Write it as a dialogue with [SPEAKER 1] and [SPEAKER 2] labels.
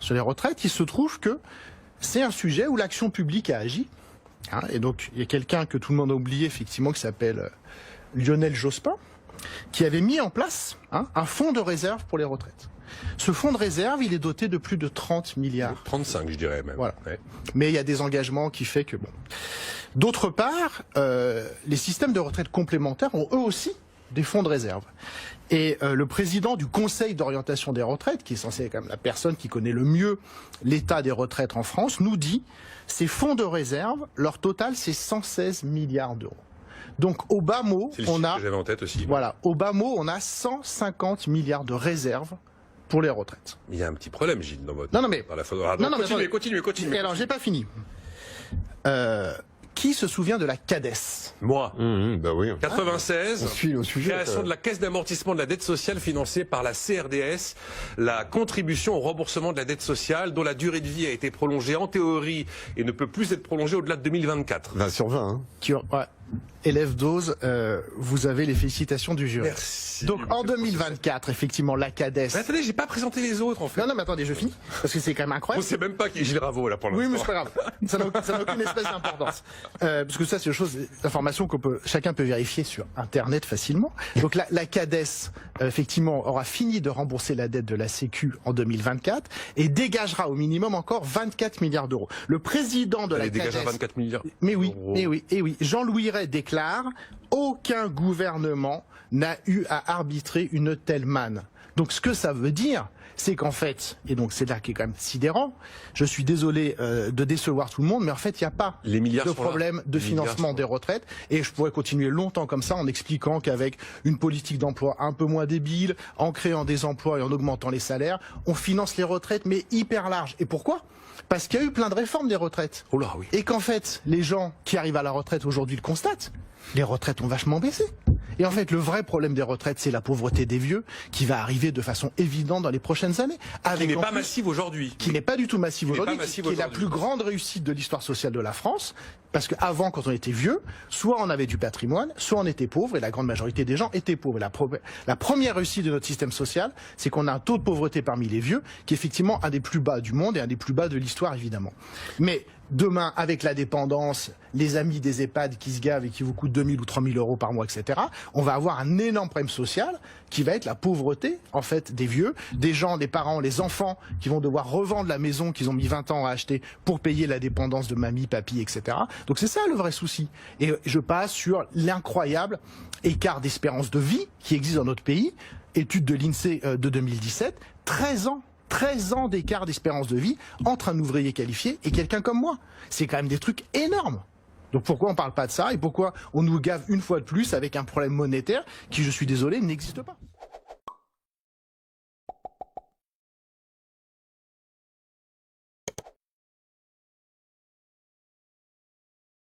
[SPEAKER 1] sur les retraites, il se trouve que c'est un sujet où l'action publique a agi. Hein, et donc, il y a quelqu'un que tout le monde a oublié, effectivement, qui s'appelle Lionel Jospin, qui avait mis en place un fonds de réserve pour les retraites. Ce fonds de réserve, il est doté de plus de 30 milliards.
[SPEAKER 2] 35, je dirais même.
[SPEAKER 1] Voilà.
[SPEAKER 2] Ouais.
[SPEAKER 1] Mais il y a des engagements qui fait que bon. D'autre part, les systèmes de retraite complémentaires ont eux aussi des fonds de réserve. Et le président du Conseil d'orientation des retraites, qui est censé être quand même la personne qui connaît le mieux l'état des retraites en France, nous dit ces fonds de réserve, leur total c'est 116 milliards d'euros. Donc au bas mot, on a,
[SPEAKER 2] j'avais en tête aussi.
[SPEAKER 1] Voilà, au bas mot, on a 150 milliards de réserves pour les retraites.
[SPEAKER 2] Il y a un petit problème, Gilles, dans votre...
[SPEAKER 1] Non, non, mais...
[SPEAKER 2] Continuez.
[SPEAKER 1] Et alors, j'ai pas fini. Qui se souvient de la CADES?
[SPEAKER 2] Moi.
[SPEAKER 3] Bah oui.
[SPEAKER 2] 96,
[SPEAKER 3] On suit le sujet.
[SPEAKER 2] création de la Caisse d'amortissement de la dette sociale financée par la CRDS, la contribution au remboursement de la dette sociale dont la durée de vie a été prolongée en théorie et ne peut plus être prolongée au-delà de 2024.
[SPEAKER 3] 20 sur 20. Hein.
[SPEAKER 1] Ouais. Élève Dose, vous avez les félicitations du jury.
[SPEAKER 2] Merci.
[SPEAKER 1] Donc en 2024, effectivement, la CADES...
[SPEAKER 2] Mais attendez, j'ai pas présenté les autres en fait.
[SPEAKER 1] Non, mais attendez, je finis, parce que c'est quand même
[SPEAKER 2] On
[SPEAKER 1] incroyable.
[SPEAKER 2] sait même pas qui est Gilles Ravaud là pour l'instant.
[SPEAKER 1] Oui, mais c'est pas grave. Ça n'a aucune espèce d'importance. Parce que ça, c'est une chose, l'information chacun peut vérifier sur Internet facilement. Donc la CADES, effectivement, aura fini de rembourser la dette de la Sécu en 2024 et dégagera au minimum encore 24 milliards d'euros. Le président de la CADES...
[SPEAKER 2] dégagera 24 milliards.
[SPEAKER 1] Mais oui,
[SPEAKER 2] d'euros.
[SPEAKER 1] oui. Jean-Louis Ray déclare « Aucun gouvernement n'a eu à arbitrer une telle manne ». Donc ce que ça veut dire, c'est qu'en fait, et donc c'est là qui est quand même sidérant, je suis désolé de décevoir tout le monde, mais en fait il n'y a pas
[SPEAKER 2] Les milliards
[SPEAKER 1] de
[SPEAKER 2] sont là.
[SPEAKER 1] problème de
[SPEAKER 2] Les
[SPEAKER 1] financement
[SPEAKER 2] milliards sont
[SPEAKER 1] des retraites, et je pourrais continuer longtemps comme ça en expliquant qu'avec une politique d'emploi un peu moins débile, en créant des emplois et en augmentant les salaires, on finance les retraites mais hyper large. Et pourquoi ? Parce qu'il y a eu plein de réformes des retraites.
[SPEAKER 2] Oh là, oui.
[SPEAKER 1] Et qu'en fait, les gens qui arrivent à la retraite aujourd'hui le constatent. Les retraites ont vachement baissé. Et en fait, le vrai problème des retraites, c'est la pauvreté des vieux, qui va arriver de façon évidente dans les prochaines années.
[SPEAKER 2] Qui n'est pas massive aujourd'hui.
[SPEAKER 1] Qui n'est pas du tout massive aujourd'hui,
[SPEAKER 2] massive
[SPEAKER 1] qui est la
[SPEAKER 2] aujourd'hui.
[SPEAKER 1] plus grande réussite de l'histoire sociale de la France. Parce qu'avant, quand on était vieux, soit on avait du patrimoine, soit on était pauvre, et la grande majorité des gens étaient pauvres. Et la première réussite de notre système social, c'est qu'on a un taux de pauvreté parmi les vieux, qui est effectivement un des plus bas du monde et un des plus bas de l'histoire, évidemment. Mais demain, avec la dépendance, les amis des EHPAD qui se gavent et qui vous coûtent 2000 ou 3000 euros par mois, etc., on va avoir un énorme problème social qui va être la pauvreté, en fait, des vieux, des gens, des parents, les enfants qui vont devoir revendre la maison qu'ils ont mis 20 ans à acheter pour payer la dépendance de mamie, papy, etc. Donc c'est ça le vrai souci. Et je passe sur l'incroyable écart d'espérance de vie qui existe dans notre pays. Étude de l'INSEE de 2017, 13 ans d'écart d'espérance de vie entre un ouvrier qualifié et quelqu'un comme moi. C'est quand même des trucs énormes. Donc pourquoi on parle pas de ça et pourquoi on nous gave une fois de plus avec un problème monétaire qui, je suis désolé, n'existe pas ?